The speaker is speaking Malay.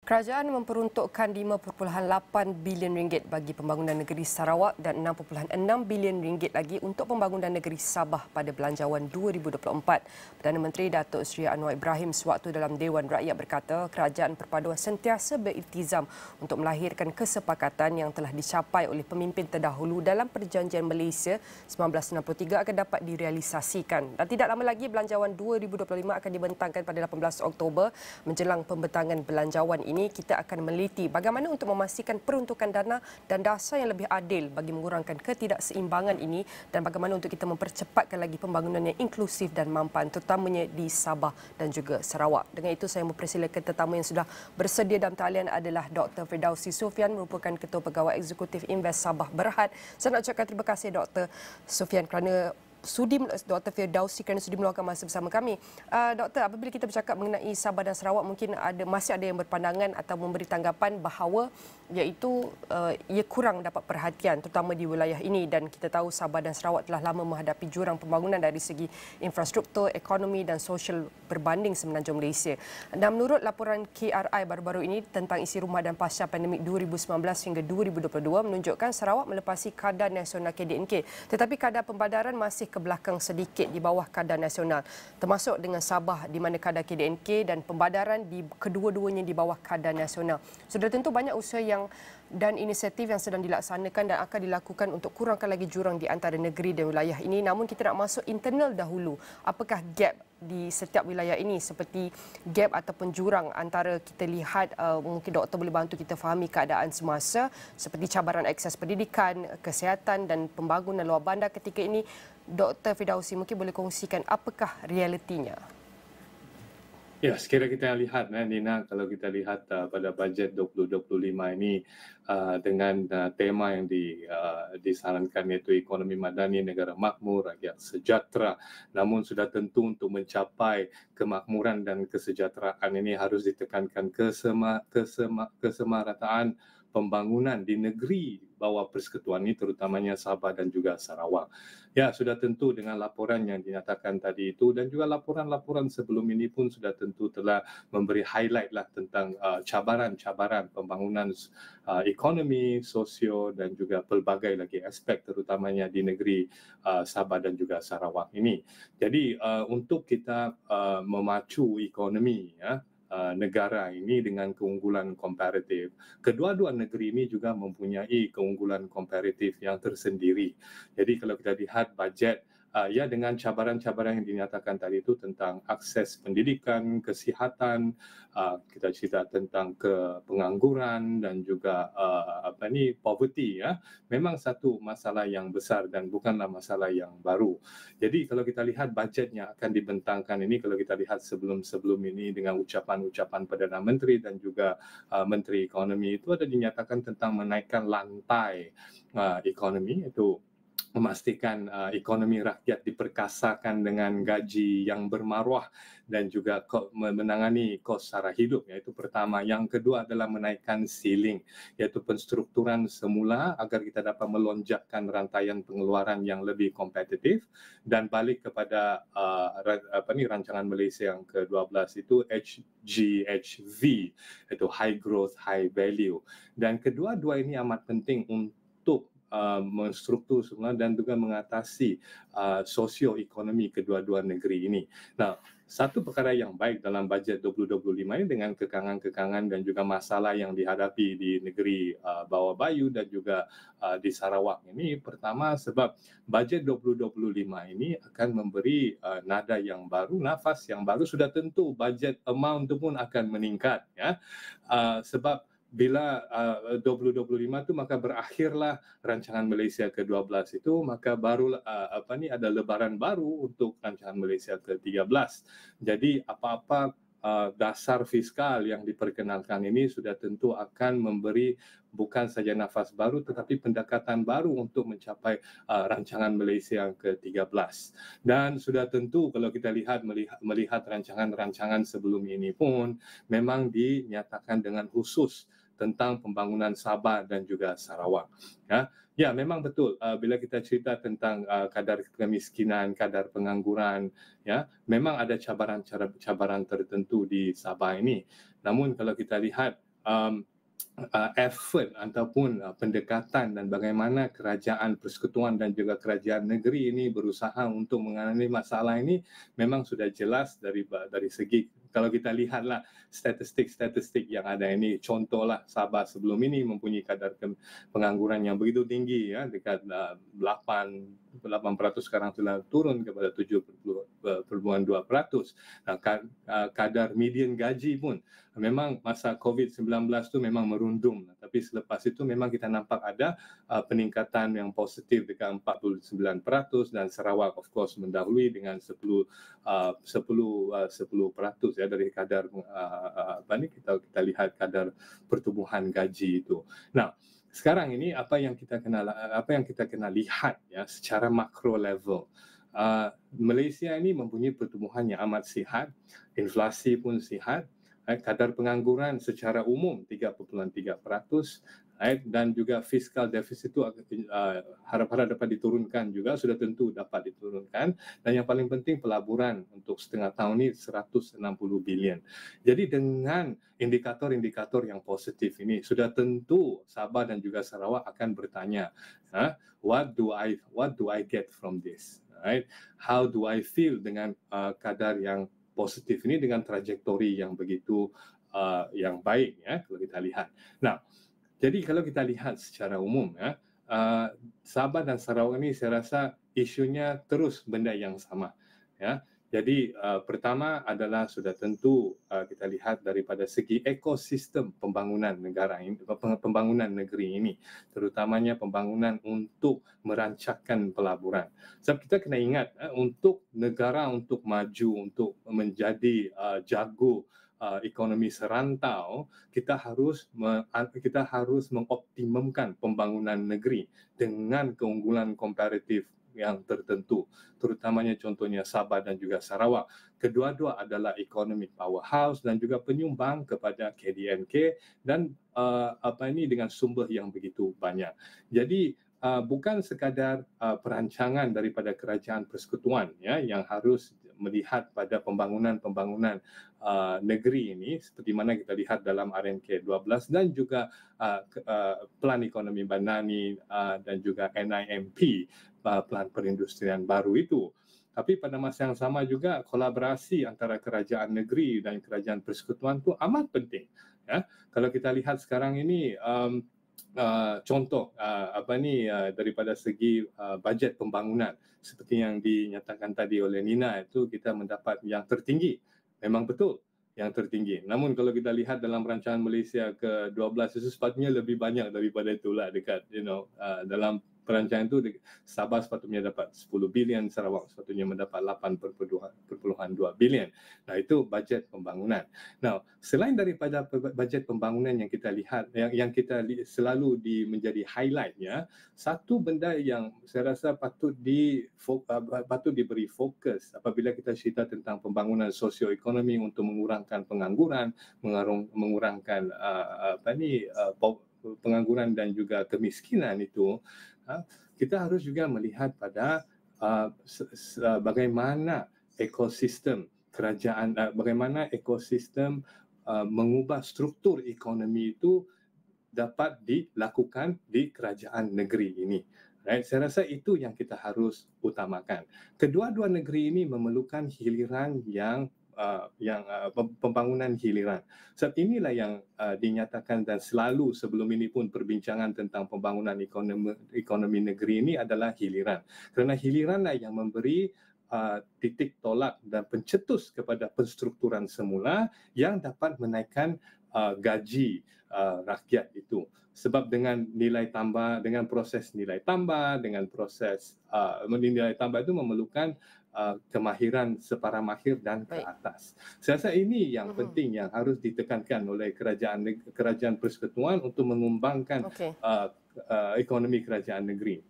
Kerajaan memperuntukkan RM5.8 bilion bagi pembangunan negeri Sarawak dan RM6.6 bilion lagi untuk pembangunan negeri Sabah pada Belanjawan 2024. Perdana Menteri Datuk Seri Anwar Ibrahim sewaktu dalam Dewan Rakyat berkata kerajaan perpaduan sentiasa beriltizam untuk melahirkan kesepakatan yang telah dicapai oleh pemimpin terdahulu dalam Perjanjian Malaysia 1963 akan dapat direalisasikan. Dan tidak lama lagi Belanjawan 2025 akan dibentangkan pada 18 Oktober. Menjelang pembentangan Belanjawan ini, kita akan meliti bagaimana untuk memastikan peruntukan dana dan dasar yang lebih adil bagi mengurangkan ketidakseimbangan ini dan bagaimana untuk kita mempercepatkan lagi pembangunan yang inklusif dan mampan terutamanya di Sabah dan juga Sarawak. Dengan itu saya mempersilakan tetamu yang sudah bersedia dalam talian adalah Dr. Firdausi Sophian merupakan Ketua Pegawai Eksekutif Invest Sabah Berhad. Saya nak ucapkan terima kasih Dr. Sophian kerana Dr. Firdausi kerana sudi meluangkan masa bersama kami. Doktor, apabila kita bercakap mengenai Sabah dan Sarawak, mungkin masih ada yang berpandangan atau memberi tanggapan bahawa iaitu ia kurang dapat perhatian terutama di wilayah ini dan kita tahu Sabah dan Sarawak telah lama menghadapi jurang pembangunan dari segi infrastruktur, ekonomi dan sosial berbanding semenanjung Malaysia. Dan menurut laporan KRI baru-baru ini tentang isi rumah dan pasca pandemik 2019 hingga 2022 menunjukkan Sarawak melepasi kadar nasional KDNK tetapi kadar pembadaran masih ke belakang sedikit di bawah kadar nasional termasuk dengan Sabah di mana kadar KDNK dan pembadaran di kedua-duanya di bawah kadar nasional. Sudah tentu banyak usaha dan inisiatif yang sedang dilaksanakan dan akan dilakukan untuk kurangkan lagi jurang di antara negeri dan wilayah ini. Namun kita nak masuk internal dahulu. Apakah gap di setiap wilayah ini seperti gap ataupun jurang antara kita lihat mungkin doktor boleh bantu kita fahami keadaan semasa seperti cabaran akses pendidikan, kesihatan dan pembangunan luar bandar ketika ini. Dr. Firdausi mungkin boleh kongsikan apakah realitinya? Ya, sekiranya kita lihat, Nina, kalau kita lihat pada bajet 2025 ini dengan tema yang disarankan iaitu ekonomi madani, negara makmur, rakyat sejahtera. Namun sudah tentu untuk mencapai kemakmuran dan kesejahteraan ini harus ditekankan kesemarataan pembangunan di negeri bawah persekutuan ini terutamanya Sabah dan juga Sarawak. Ya, sudah tentu dengan laporan yang dinyatakan tadi itu dan juga laporan-laporan sebelum ini pun sudah tentu telah memberi highlight lah tentang cabaran-cabaran pembangunan ekonomi, sosio dan juga pelbagai lagi aspek terutamanya di negeri Sabah dan juga Sarawak ini. Jadi untuk kita memacu ekonomi negara ini dengan keunggulan komparatif. Kedua-dua negeri ini juga mempunyai keunggulan komparatif yang tersendiri. Jadi kalau kita lihat bajet dengan cabaran-cabaran yang dinyatakan tadi itu tentang akses pendidikan, kesihatan, kita cerita tentang pengangguran dan juga poverty memang satu masalah yang besar dan bukanlah masalah yang baru. Jadi kalau kita lihat bajetnya akan dibentangkan ini kalau kita lihat sebelum ini dengan ucapan Perdana Menteri dan juga Menteri Ekonomi itu ada dinyatakan tentang menaikkan lantai ekonomi itu memastikan ekonomi rakyat diperkasakan dengan gaji yang bermaruah dan juga menangani kos sara hidup iaitu pertama. Yang kedua adalah menaikkan ceiling iaitu penstrukturan semula agar kita dapat melonjakkan rantaian pengeluaran yang lebih kompetitif dan balik kepada rancangan Malaysia yang ke-12 itu HGHV iaitu high growth high value dan kedua-dua ini amat penting untuk menstruktur semula dan juga mengatasi sosioekonomi kedua-dua negeri ini. Nah, satu perkara yang baik dalam bajet 2025 ini dengan kekangan-kekangan dan juga masalah yang dihadapi di negeri Bawah Bayu dan juga di Sarawak ini. Pertama sebab bajet 2025 ini akan memberi nada yang baru, nafas yang baru. Sudah tentu bajet amount itu pun akan meningkat sebab bila 2025 itu maka berakhirlah rancangan Malaysia ke-12 itu maka baru ada lebaran baru untuk rancangan Malaysia ke-13. Jadi apa-apa dasar fiskal yang diperkenalkan ini sudah tentu akan memberi bukan saja nafas baru tetapi pendekatan baru untuk mencapai rancangan Malaysia yang ke-13. Dan sudah tentu kalau kita melihat rancangan-rancangan sebelum ini pun memang dinyatakan dengan khusus tentang pembangunan Sabah dan juga Sarawak. Ya, memang betul bila kita cerita tentang kadar kemiskinan, kadar pengangguran, memang ada cabaran tertentu di Sabah ini. Namun kalau kita lihat effort ataupun pendekatan dan bagaimana kerajaan persekutuan dan juga kerajaan negeri ini berusaha untuk menangani masalah ini memang sudah jelas dari segi kalau kita lihatlah statistik yang ada ini, contohlah Sabah sebelum ini mempunyai kadar pengangguran yang begitu tinggi ya, dekat 8% sekarang sudah turun kepada 7,2%. Nah, kadar median gaji pun memang masa COVID-19 itu memang merundum, tapi selepas itu memang kita nampak ada peningkatan yang positif dekat 49% dan Sarawak of course mendahului dengan 10% ya dari kadar kita lihat kadar pertumbuhan gaji itu. Nah, sekarang ini apa yang kita kena lihat ya secara makro level. Malaysia ini mempunyai pertumbuhan yang amat sihat, inflasi pun sihat, kadar pengangguran secara umum 3.3%, dan juga fiskal defisit itu harap-harap dapat diturunkan juga, sudah tentu dapat diturunkan, dan yang paling penting pelaburan untuk setengah tahun ini 160 bilion. Jadi dengan indikator-indikator yang positif ini sudah tentu Sabah dan juga Sarawak akan bertanya, what do I get from this? Right? How do I feel dengan kadar yang positif ini dengan trajektori yang begitu yang baik ya kalau kita lihat. Nah, jadi kalau kita lihat secara umum ya, Sabah dan Sarawak ini saya rasa isunya terus benda yang sama ya. Jadi pertama adalah sudah tentu kita lihat daripada segi ekosistem pembangunan negara ini, pembangunan negeri ini, terutamanya pembangunan untuk merancangkan pelaburan. Sebab kita kena ingat untuk negara untuk maju, untuk menjadi jago ekonomi serantau, kita harus mengoptimumkan pembangunan negeri dengan keunggulan komparatif yang tertentu, terutamanya contohnya Sabah dan juga Sarawak. Kedua-dua adalah economic powerhouse dan juga penyumbang kepada KDNK dan dengan sumber yang begitu banyak. Jadi bukan sekadar perancangan daripada kerajaan persekutuan ya yang harus melihat pada pembangunan negeri ini seperti mana kita lihat dalam RMK 12 dan juga Plan Ekonomi Bandani dan juga NIMP, Plan Perindustrian Baru itu. Tapi pada masa yang sama juga kolaborasi antara kerajaan negeri dan kerajaan persekutuan itu amat penting. Ya, kalau kita lihat sekarang ini contoh daripada segi bajet pembangunan seperti yang dinyatakan tadi oleh Nina, itu kita mendapat yang tertinggi. Memang betul yang tertinggi. Namun kalau kita lihat dalam rancangan Malaysia ke-12 itu sepatutnya lebih banyak daripada itulah dekat dalam perancangan itu Sabah sepatutnya dapat 10 bilion, Sarawak sepatutnya mendapat 8.2 bilion. Nah, itu bajet pembangunan. Nah, selain daripada bajet pembangunan yang kita lihat, yang kita selalu menjadi highlightnya, satu benda yang saya rasa patut diberi fokus apabila kita cerita tentang pembangunan sosioekonomi untuk mengurangkan pengangguran, mengurangkan pengangguran dan juga kemiskinan itu, kita harus juga melihat pada bagaimana ekosistem kerajaan, bagaimana ekosistem mengubah struktur ekonomi itu dapat dilakukan di kerajaan negeri ini. Right? Saya rasa itu yang kita harus utamakan. Kedua-dua negeri ini memerlukan hiliran yang pembangunan hiliran. Sebab inilah yang dinyatakan dan selalu sebelum ini pun perbincangan tentang pembangunan ekonomi negeri ini adalah hiliran. Kerana hiliranlah yang memberi titik tolak dan pencetus kepada penstrukturan semula yang dapat menaikkan gaji rakyat itu. Sebab dengan nilai tambah, dengan proses nilai tambah, dengan proses nilai tambah itu memerlukan kemahiran separa mahir dan ke atas. Saya rasa ini yang penting yang harus ditekankan oleh kerajaan persekutuan untuk mengembangkan ekonomi kerajaan negeri.